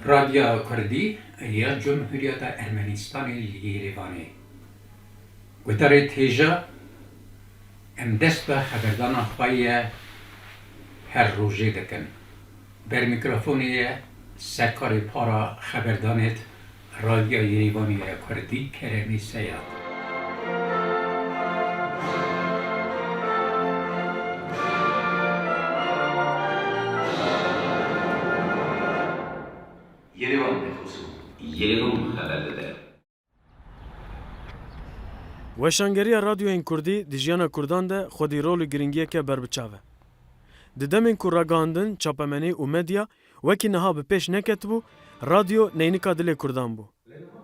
رادیو کردی یا جمهوریت ارمنستان لیریوانی و در تیجا ام دست به خبردان خواهی هر روزی دکن بر میکروفونی سرکاری پارا خبردانت رادیو یریوانی کردی کرمی سیاد یریوان خبر داده. وشانگریya radyoyên Kurdî di jiyana Kurdan de xwedî rol û giringiyeke berbiçave. Di demên ku ragihandin, çapemenî û medya wekî niha bi pêş neketibû, radyo neynika dilê Kurdan bû.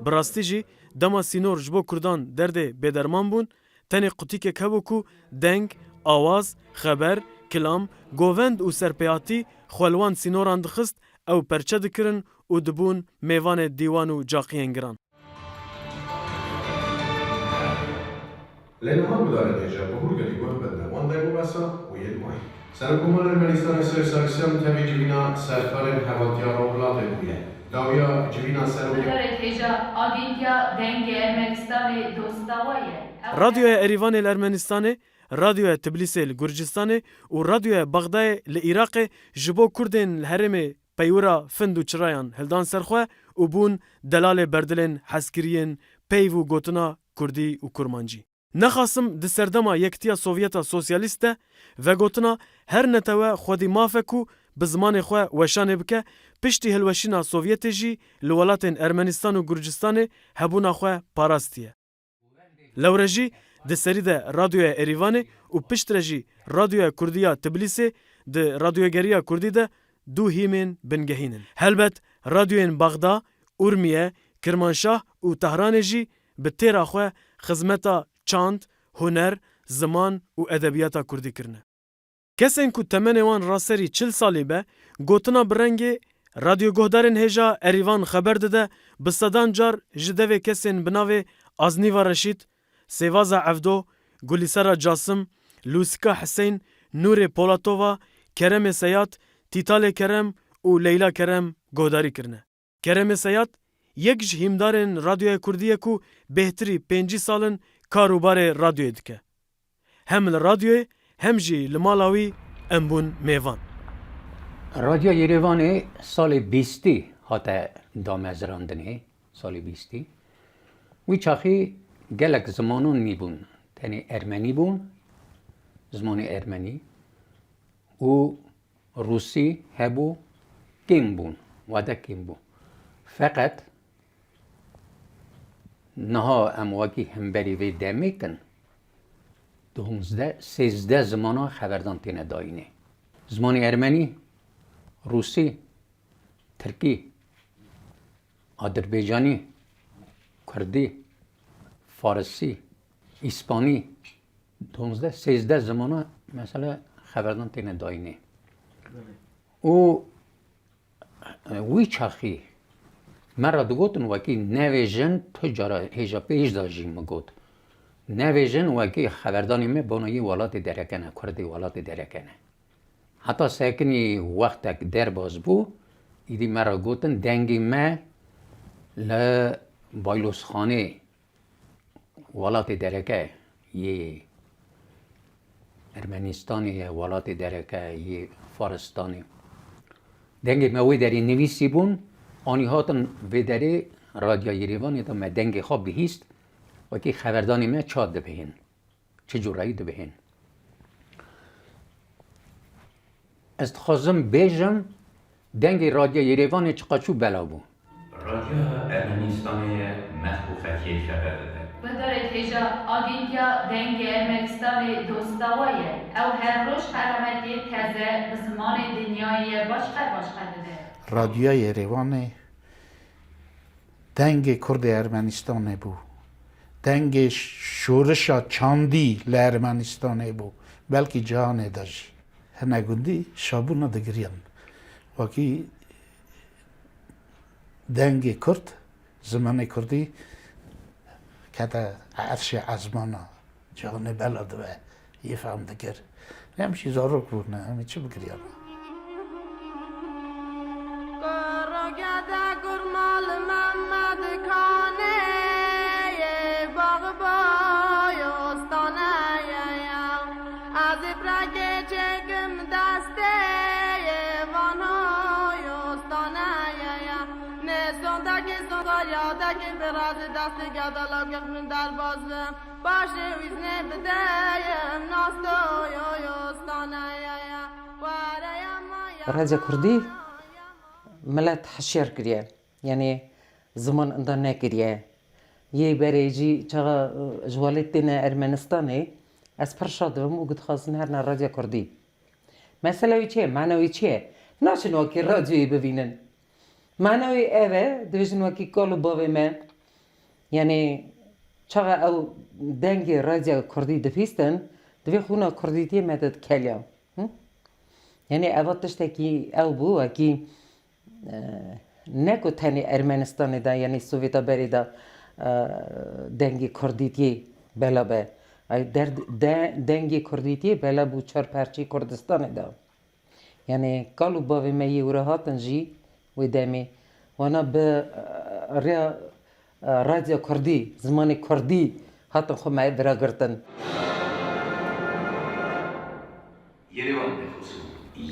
Bi rastî jî dema sînor ji bo Kurdan derdê bêderman bûn, tenê qutikek hebû ku deng, awaz, xeber, kilam, govend û serpêhatî xwelwan sînoran dixist, ew perçe dikirin û dibûn mêvanê dîwan û caqiyên giran. لنهار بدارد ایجا بهورگلی گوه بدنه وان دایبو بسا و ید مای سرکومان ارمنستان سرساکسیان تبی جوینا سرکارن هواتیار و ولاده بویه داویا جوینا سرویا بدارد ایجا آگینگیا دنگ ارمنستان دوستاوایه رادیوya Erîvanê li Ermenistanê, radyoya Tbilîsê li Gurcistanê û radyoya Bexdayê li Îraqê ji bo Kurdên li herêmê peywira Find û Çirayan hildan serxwe û bûn delalê berdilên hezkiriyên peyv û gotina Kurdî û Kurmancî. Nexasim di serdema Yektiya Sovyeta Sosyalîst de vegotina her netewe xwedî mafek û bi zimanê xwe weşanê bike, piştî hilweşîna Sovyetê jî li welatên Ermenistan û Gurcistanê hebûna xwe parastiye. Lewre jî di serî de radyoya Erîvanê û piştre jî radyoya Kurdiya Tbilîsê di radyogeriya Kurdî de du hîmên bingehînin. Helbet radyoyên Bexda, Urmiye, Kirmanşah û Tehranê jî bi têra xwe xizmeta çand, huner, ziman û edebiyata Kurdî kirine. Kesên ku temenê wan raserî 40 salî be, gotina bi rengê radyoguhdarên hêja Erîvan xeber dide bi sedan car ji devê kesên bi navê Aznîva Reşîd, Sêvaza Evdo, Gulîsera Casım, Lûsika Hiseyn, Nûrê Polatova, Keremê Seyat, Tîtalê Kerem û Leyla Kerem guhdarî kirine. Keremê Seyat yek ji hîmdarên radyoya Kurdî ye ku bêhtirî 5 salin kar û barê radyoyê dike. Hem li radyoyê hem jî li mala wî em bûn mêvan. رادیو یریوانی سال 20 هاته دامزراندنی سال 20 وی چاخی گلک زمانون می بون تنی ارمنی بون زمان ارمنی و روسی هبو کم بون واده کم بون فقط نها امواکی همبری وی دمی کن 12-13 زمانا خبردان تینه داینه زمان ارمنی روسی، ترکی، آذربایجانی، کردی، فارسی، اسپانی 12-13 زمانه مثلا خبردان تینه داینه و وی چاخی مرا دو گوتن وکی نویژن تجارا هیجا پیش داجیم گوت نویژن وکی خبردانی می بانایی ولات درکنه کردی ولات درکنه حتی سکنی وقت در باز بو ایدی مرا گوتن دنگی ما ل بایلوس خانه ولات درکه یه ارمنستانی ولات درکه یه فارستانی دنگی ما وی داری نویسی بون آنی هاتن وی داری رادیو یریوانی تا ما دنگی خواب بهیست و که خبردانی ما چاد ده بهین چجورایی ده بهین است خوازم بیجم دنگ رادیو یریوانی چقدر بلا بو رادیو ارمنستانی محبوبتی خبر داده. بدارد ایجا آگینگیا دنگ ارمنستان دوستاوایه او هر روش علامتی کزه به زمان دنیای başka دده رادیو یریوانی دنگ کرد ارمنستان بو دنگ شورش چاندی لارمنستان بو بلکه جهان داشت هنگوندی شابونا دگریان وکی دنگ کرد زمان کردی کتا عرش عزمانا جهان بلد و یه فهم دگر همشی زارک بود نه همه چی بگریان گده گرمال محمد کانه باغ بایستانه از برگه چگم دسته وانایستانه نسوندگی سوندالیادگی براز دست گدالاگه من در بازم باشه ویزنه بدهیم ناستویستانه رادیو کردی ملت حشیر کریه یعنی زمان اندر نکریه یه برایجی چرا جوالتین ارمنستانی از پرشادم و گد خواستن هر نه رادیو کردی مثلا چیه معنوی چیه ناشن وکی رادیویی ببینن معنوی اوه دویشن وکی کالو باوی من یعنی چرا او دنگی رادیو کردی دفیستن دوی خونا کردی تیه مدد کلیام یعنی اولش تکی او بو کی نکو تنی ارمنستان دا یعنی سوویتا بری دا دنگی کردیتی بلا به در دنگی کردیتی بلا بو چار پرچی کردستان دا یعنی کالو باوی می یوره هاتن جی و دمی وانا به رادیو کردی زمان کردی هاتن خو می برا گرتن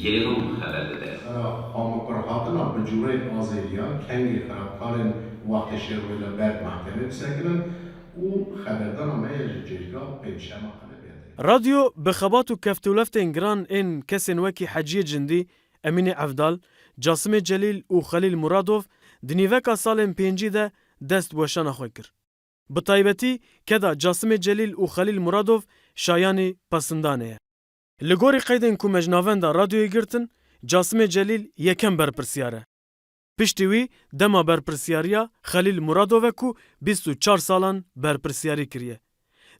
یریوان خبر داده. خاموکر هاتنا به جوره آزیریا کنگی خرابکارن وقت شروع برد محکمه بسکنن و خبردان میج جرگا پنجشنبه خانه بیاده. رادیو بخبات و کفتولفتین گران این کسین وکی حجی جندی امین عفدال جاسم جلیل و خلیل مرادوف دنیوکا سالن پینجی ده دست بوشان خوی کر. بطایبتی کدا جاسم جلیل و خلیل مرادوف شایانی پسندانه. لگوری قیدن کو مجناوند رادیوی گرتن جاسم جلیل یکم برپرسیاره. پشتیوی دما برپرسیاریا خلیل مرادوف کو 24 سالان برپرسیاری کریه.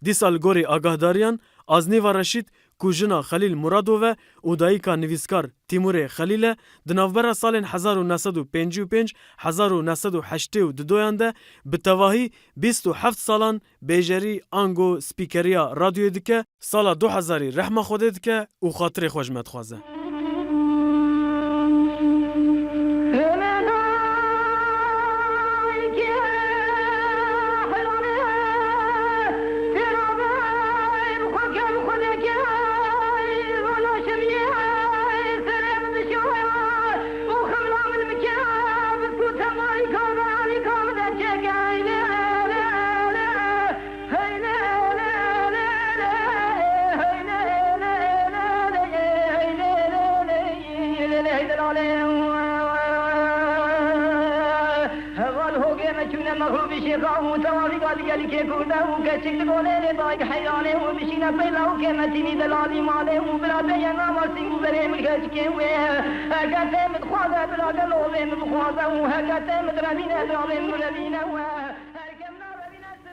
دی سال گوری آگاهداریان از نیو رشید کو جنا خلیل مرادوف و دایکا نویسکار تیمور خلیل دناوبر سالن 1955 1982 ده به تواهی 27 سالان بیجری آنگو سپیکریا رادیو دکه سال 2000 رحمه خوده دکه و خاطر خوشمت خوازه.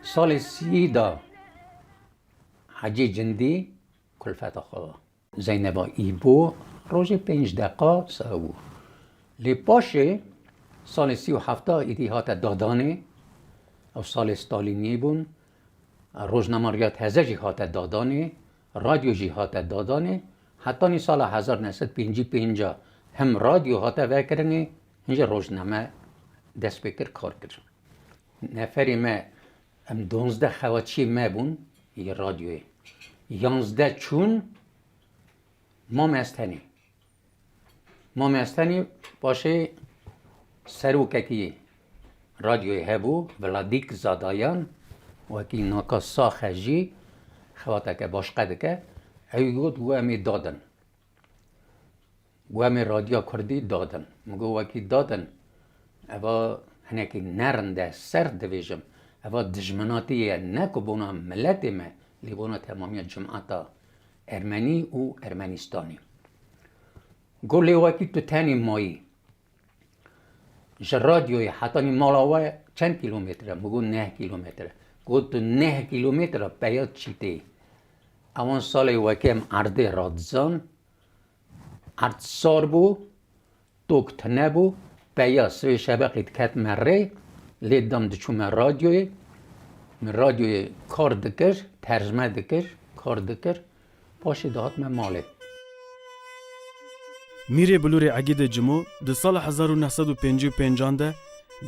سال 30 دا حجی جندی کلفت خدا زینبا ایبو روز 5 دقیقه ساو لی پاشه سال 37 ایدی هات دادانه او سال استالینی بون روزنامه تازه جهات دادانه رادیو جهات دادانه حتی نی سال 1955 هم رادیو هات وکرنه اینجا روزنامه دست بکر کار کرد نفری ما هم 12 خواچی ما بون یه رادیوی 11 چون ما مستنی باشه سروککی رادیوی هبو ولادیک زادایان وکی ناکا ساخجی خواته که باشقه که ایود و امی دادن و امی رادیو کردی دادن مگو وکی دادن اوا هنکی نرنده سر دویجم اوا دجمناتیه نکو بونا ملتی ما لی بونا تمامی جمعاتا ارمنی و ارمنستانی گولی وکی تو تانی مایی رادیوی حتی مالاوه چند کیلومتره مگو 9 کیلومتره گفت 9 کیلومتر بیاد چیتی اون سال وکیم عرض رادزان عرض سار بو دوکت نبو بیاد سوی شبقیت کت مره لیدم دچوم رادیوی کار دکر ترجمه دکر کار دکر پاشی داد من ماله میره بلور عقید جمو د سال 1955 ده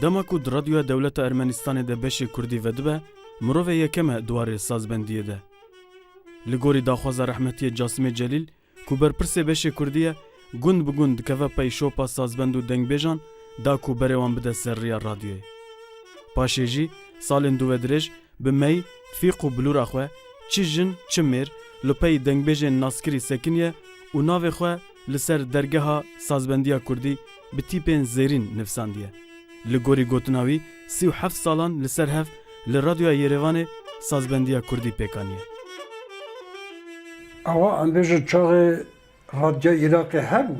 دماکو در رادیو دولت ارمنستان ده بش کردی ودبه مروه یکمه دوار سازبندیه ده. لگوری داخواز رحمتی جاسم جلیل کو برپرس بش کردیه گند بگند که پی شوپا سازبند و دنگ بیجان دا کو بروان بده سر ریا رادیوی. پاشه جی سالن دو ودرش به می فیق و بلور اخوه چی جن چی میر لپی دنگ بیجن ناسکری سکنیه و ناو خواه لسر درگه ها سازبندیا کردی به تیپین زیرین نفساندیه. لگوری گوتناوی 37 سالان لسر هف لرادیو یریوان سازبندیا کردی پیکانیه. اوا امبیج چاق رادیو عراق هبو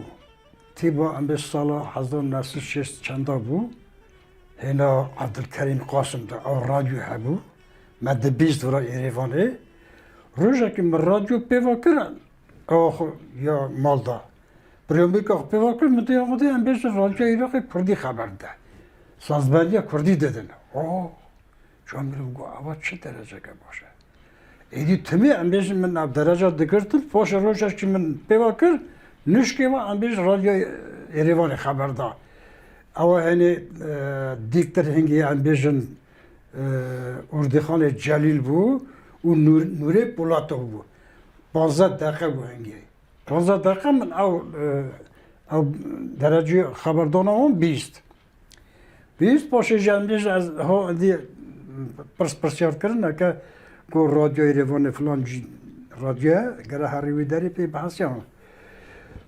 تیبا امبیج سالا 1906 چندا بو هنا عبدالکریم قاسم دا او رادیو هبو مده 20 ورا یریوانه روزا که من رادیو پیوا کرن او یا مالدا پریومی که پیوا کرن مده آمده امبیج رادیو عراق کردی خبر ده سازبندیا کردی دادن اوه شما میرم گو اوا چه درجه که باشه ایدی تمی امبیج من اب درجه دگرتن پاش روزش که من پیوا کرد نشکی و امبیج رادیو یریوان خبر ده او هنی دیکتر هنگی امبیجن اردخان جلیل بو و نوری پولاتو بو 15 دقیقه بو هنگی 15 دقیقه من او درجه خبردانه هم 20 پاشه جمعیش از ها دی پرسیار کردن که کو رادیو ایروان فلان رادیو گره هریوی داری پی بحثیان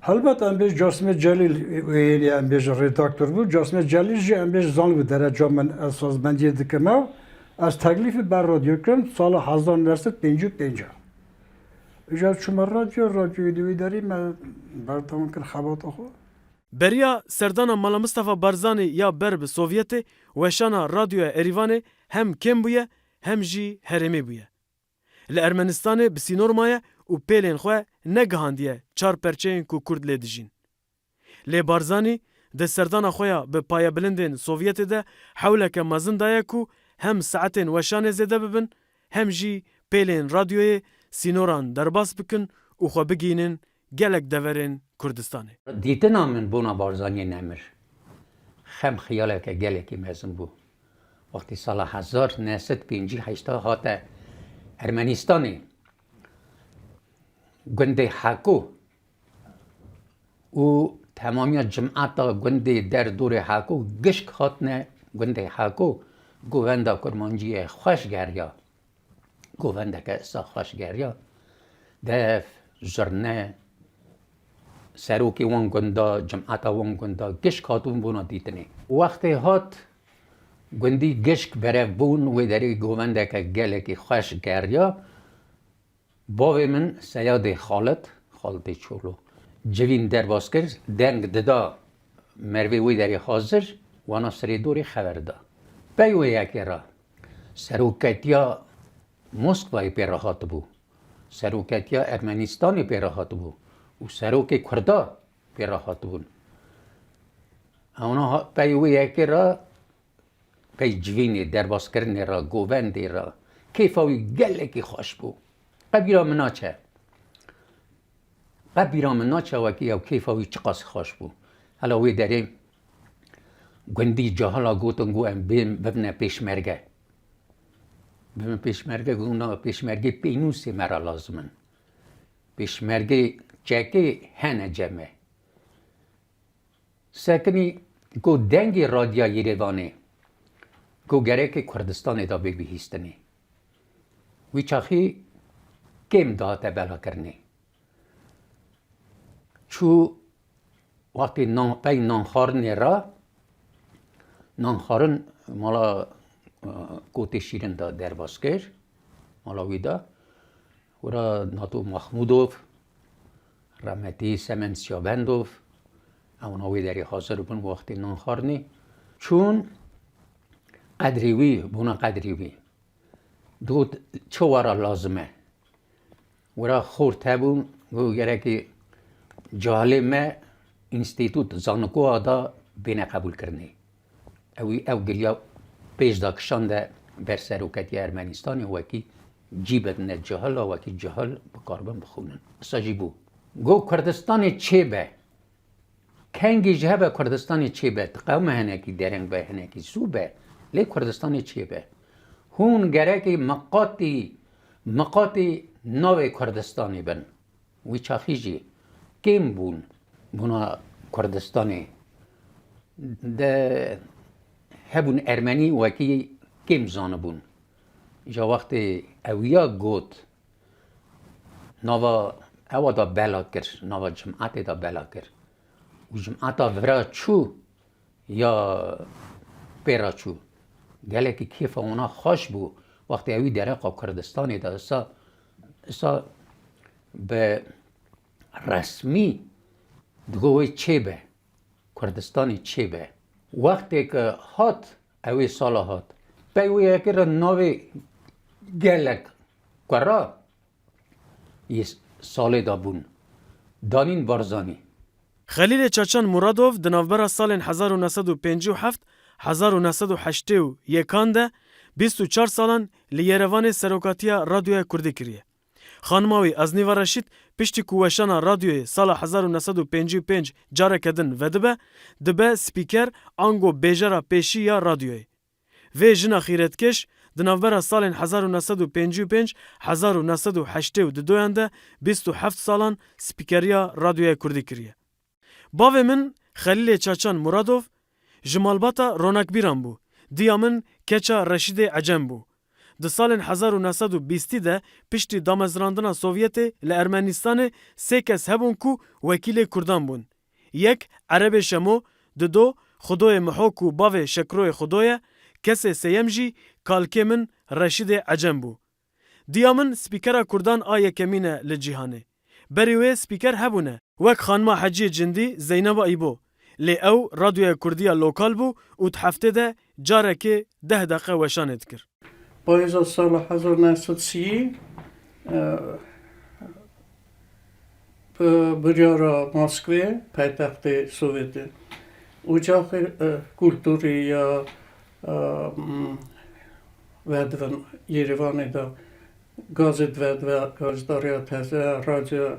البته امبیش جاسم جلیل یعنی امبیش رداکتور بود جاسم جلیل جی امبیش زن بود درجه من سازبندی دکمه از تکلیف بر رادیو کردم سال 1955 اجازه شما رادیو دیوی داری من برتون کن خبات خو بریا سردانا مالا مصطفى بارزانی یا برب سوویت وشانا رادیو ایریوان هم کم بویه هم جی هرمی بویه. لارمنستان بسینور مایه و پیلین خواه نگهاندیه چار پرچین کو کرد لیدجین. لی بارزانی ده سردانا خواه به پایه بلندین سوویت ده حوله که مزن دایه کو هم ساعتین وشان زده ببن هم جی پیلین رادیوی سینوران درباس بکن و خواه بگینن گلک دورین کردستانه. دیتنا من بونا بارزانی نمر خم خیاله که گلکی مزن بو وقتی سال 1958 هات ارمنستانی گنده حکو و تمامی جمعات گنده در دور حکو گشک هاتنه گنده حکو گوونده کرمانجی خوشگریا گوونده که اسا خوشگریا دف جرنه سروکی وان گنده جمعات وان گنده گشک هاتون بونا دیتنی وقتی هات گندی گشک بره بون و داری گوونده که گله که خوش گریا باوی من سیاد خالت چولو جوین در باز کرد دنگ ددا مروی وی داری حاضر وانا سری دوری خبر دا پیوی یکی را سروکتیا مسکوای پیراهات بو سروکتیا ارمنستانی پیراهات بو و سروک کردا پیراهات بون اونا پیوی یکی را پی جوینی درباز کردن را گووندی را کیفاوی گله که خوش بو قبیرا مناچه وکی او کیفاوی چقاس خوش بو حالا وی داری گندی جاهلا گوتن گو ام ببنه پیشمرگه گونا پیشمرگه پینوسی مرا لازمن پیشمرگه چکی هنه جمعه سکنی گو دنگی رادیا یریوانه گو گره که کردستان دا بگیستنی وی چاخی کم داته بلا کرنی چو وقتی پی نانخارن را نانخارن مالا کوتی شیرن دا در باسکر مالا ویدا ورا ناتو محمودوف رحمتی سمن سیابندوف اونا وی داری حاضر بون وقتی نانخارنی چون قدریوی بونا قدریوی دو چه ورا لازمه ورا خورته بون گو گره که جالمه انستیتوت زانکو آدا بینه قبول کرنی او گلیا پیش دا کشانده بر سروکتی ارمنستانی وکی جیبت نه جهل وکی جهل بکاربن بخونن ساجی بو گو کردستان چه به کنگی جهه کردستان چی به قوم هنکی درنگ به هنکی سو به لی کردستان چی به هون گره مقاتی نو کردستانی بن وی چاخیجی کم بونا کردستانی ده هبون ارمنی وکی کم زانه بون جا وقتی اویا گوت نوا او دا بلا کر نوا جمعات دا بلا کر و جمعات ورا چو یا پیرا چو گله که کیف اونا خوش بو وقتی اوی درقا کردستانی دا اسا به رسمی دگوی چه به کردستانی چه به وقتی که هات اوی سالا هات پیوی اکر نوی گلک کرا یه سالی دا بون دانین بارزانی خلیل چاچان مرادوف د نوبر سال 1957 1981 ده 24 سالان لیروان سروکاتیا رادیو کردی کریه. خانماوی از نیو رشید پشتی کوشان رادیوی سال 1955 جاره کدن و دبه سپیکر آنگو بیجارا پیشی یا رادیوی. و جنا خیرتکش د نوبر سال 1955 1982 انده 27 سالان سپیکریا رادیو کردی کریه. باوی من خلیل چاچان مرادوف جمالباتا رونک بیران بو. دیامن کچا رشید عجم بو. د سال 1920 ده پشتی دامزراندنا سوویت لارمنستان سه کس هبون کو وکیل کردان بون. یک عرب شمو، دو خدای محوکو باوی شکروی خدای، کس سیم جی کالکه من رشید عجم بو. دیامن سپیکر کردان آیه کمینه لجیهانه. بریوه سپیکر هبونه. وک خانما حجی جندی زینب ایبو. لی او رادیو کردیا لوکال بو و هفته ده جاره که 10 دقیقه وشانت کرد. پاییز سال 1930 بریارا مسکوی پایتخت سوویت اجاق کلتوری یا ودون یریوانی دا گازت ود و گازداریا تازه رادیو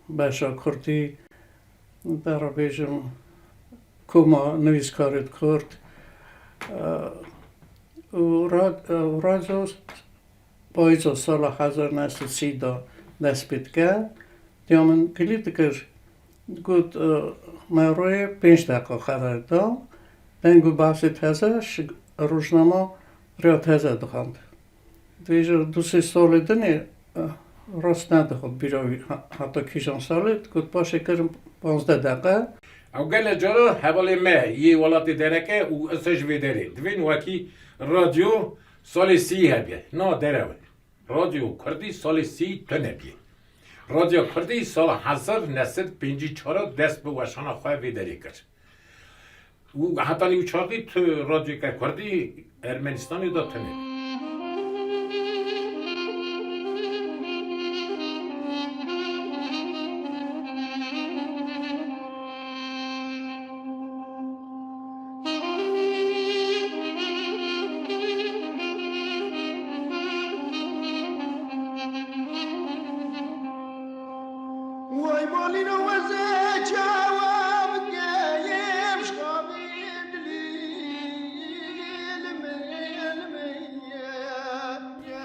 باشا کردی در بیشم کما نویسکارت کرد رادیو پاییز سال 1930 دا دست بید کرد دیامن کلید کرد گود من روی 5 دقیقه خبر دام دنگو بحثی تازه روزنامه ریا تازه دخند دیجا 2-3 سال دنی راست ندخود بیروی حتی کیشان سالت گود باشه کرم 15 دقیقه او گل جارو حوالی مه یه ولات درکه او اسش ویدره دوین وکی رادیو سال 30 هبیه نا دره رادیو کردی سال 30 تنه بیه رادیو کردی سال 1954 دست به وشان خواه ویدره کرد او حتی نیو چاقی تو رادیو کردی ارمنستانی دا تنه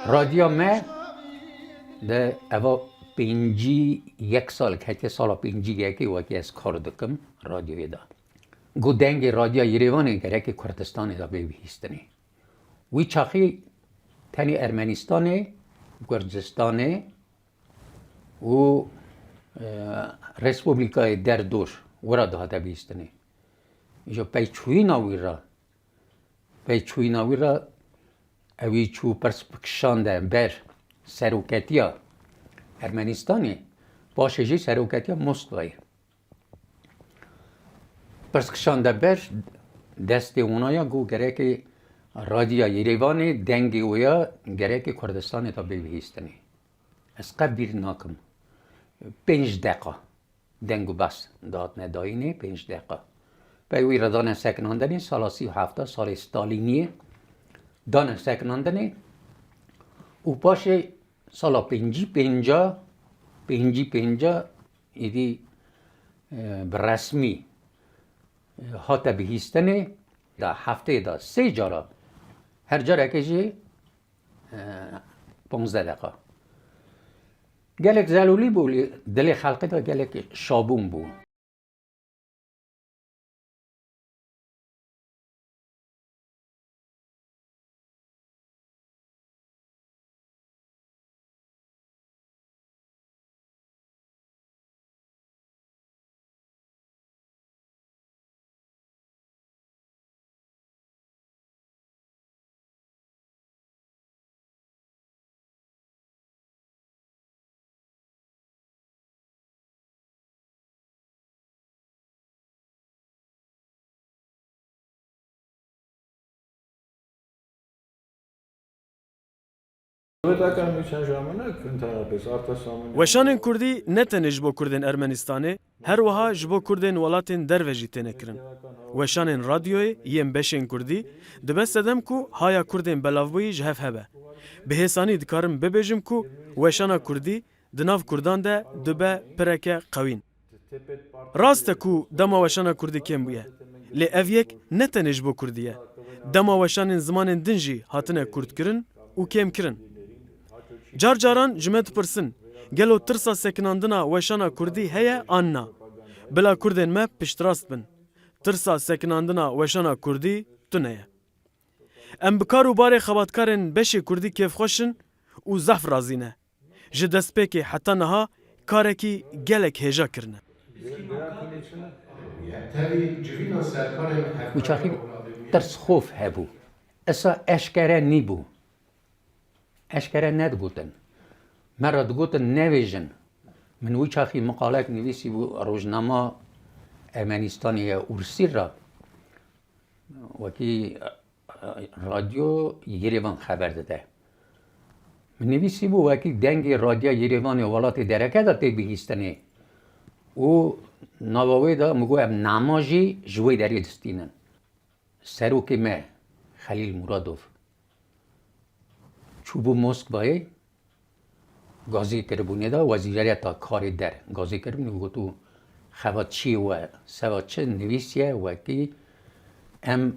رادیو ما ده اوا 51 سال که سال 51 وقتی از کار دکم رادیوی دا گودنگ رادیو یریوانی که کردستان دا بیستنی وی چاخی تنی ارمنستان گرجستان و رسپوبلیکای دردوش ورا دا بیستنی جو پیچوی ناوی را اوی چو پرسپکشانده بر سروکتیا ارمنستانی باشه جی سروکتیا مستوی پرسپکشانده بر دست اونایا گو گره که رادیو یریوانی دنگی ویا گره که کردستانی تا بیویستنی از قبیر ناکم 5 دقیقه دنگو بس داد نداینی 5 دقیقه بیوی را دانه سکناندنی سال 37 سال استالینیه دانه سکناندنی او باشه سال 50 ایدی برسمی هات بهیستنه دا هفته دا 3 جارا هر جارا که جی 15 دقیقه گلک زلولی بود دل خلقی دا گلک شابون بود وشانên Kurdî ne tenê ji bo Kurdên Ermenistanê, her wiha ji bo Kurdên welatên derve jî têne kirin. Weşanên radyoyê yên beşên Kurdî dibe sedem ku haya Kurdên belavbûyî ji hev hebe. Bi hêsanî dikarim bibêjim ku weşana Kurdî di nav Kurdan de dibe pireke qewîn. Rast e ku dema weşana Kurdî kêm bûye. Lê ev yek ne tenê ji bo Kurdî ye. Dema weşanên zimanên din jî hatine Kurdkirin û kêm kirin. Car caran ji me dipirsin, gelo tirsa sekinandina weşana Kurdî heye an na. Bila Kurdên me piştrast bin. Tirsa sekinandina weşana Kurdî tune ye. Em bi kar û barê xebatkarên beşê Kurdî kêfxweşin û zehf razîne. Ji destpêkê heta niha karekî gelek hêja kirine. وچاخی ترس خوف هبو اسا اشکره نیبو اشکره ند گوتن مرا دگوتن نویجن من وچاخی مقالک نویسی بو روزنامه ارمنستانی اورسی را وکی رادیو یریوان خبر داده من نویسی بو وکی دنگ رادیو یریوان ولات درکه دا تی بهیستنی و نواوی دا مگو اب نماجی جوی داری دستینن سروک مه خلیل مرادوف چوبو مسکوای گازی کربونه دا وزیریت تا کاری در گازی کربونه گو تو خواد چی و سواد چه نویسیه و کی ام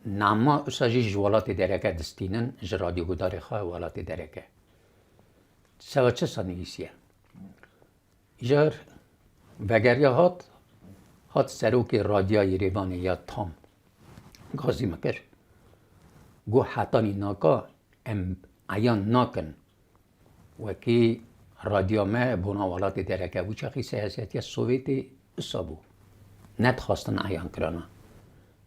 نما اساجی جوالات درکه دستینن جرادیو گداری خواه والات درکه سواد چه سا نویسیه جار وگریا هات سروک رادیا یریوانی یا تام گازی مکر گو حتانی ناکا ام ایان ناکن وکی رادیا ما بناولات درکه بو چخی سیاسیتی سوویتی اصابو ند خواستن ایان کرانا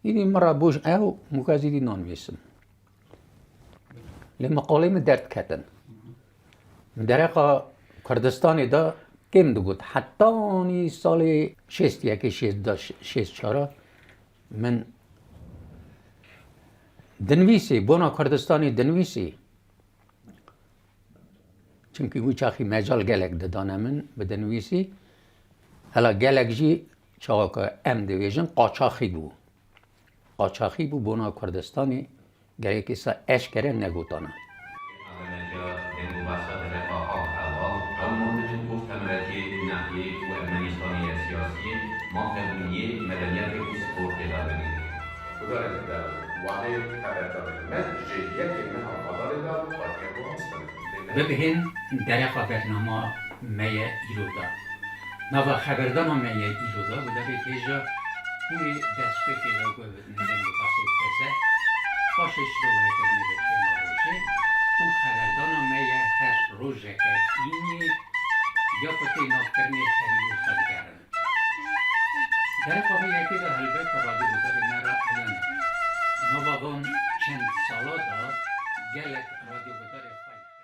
اینی مرا بوش او مکازیدی نانویسم لمقاله من درد کتن درقا کردستانی دا کم دو گود حتی نی سال 61 من دنویسی بنا کردستانی دنویسی چونکه گوی چاخی مجال گلک دادانه من به دنویسی هلا گلک جی چاقا که ام دویجن قاچاخی بو بنا کردستانی گلک ایسا اشکره نگوتانه ببین درخوا برنامه میه ایرودا نوا خبردان میه ایرودا بوده به تیجا بوی دست بکی را گوه نزنگو باسید کسه باشش رو بکنه به تیما روشه او خبردان میه هر روشه که اینی یا کتی نافکرنی خریل خدگرن درخوا به یکی دا حلبت رادیو بوداره مرا ایانه نوا بان چند سالا دا گلک رادیو بوداره